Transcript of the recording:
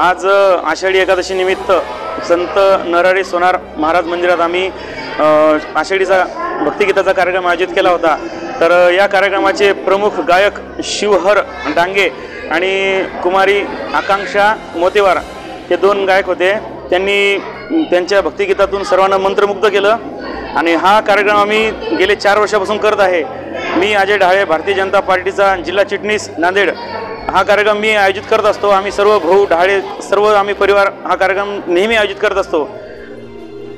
आज आषाढी एकादशी निमित्त संत नरहरी सोनार महाराज मंदिरात आम्ही आषाढीचा भक्तिगीताचा कार्यक्रम आयोजित केला होता। तर या कार्यक्रमाचे प्रमुख गायक शिवहर डांगे आणि कुमारी आकांक्षा मोतेवार हे दोन गायक होते। त्यांनी त्यांच्या भक्तिगीतातून सर्वांना मंत्रमुग्ध केलं आणि हा कार्यक्रम आम्ही गेले 4 वर्षापासून करत आहे। मी अजय ढाळे, भारतीय जनता पार्टीचा जिल्हा चिटणीस नांदेड, हा कार्यक्रम मी आयोजित करत असतो। आम्ही सर्व भाऊ ढाळे सर्व आम्ही परिवार हा कार्यक्रम नेहमी आयोजित करत असतो।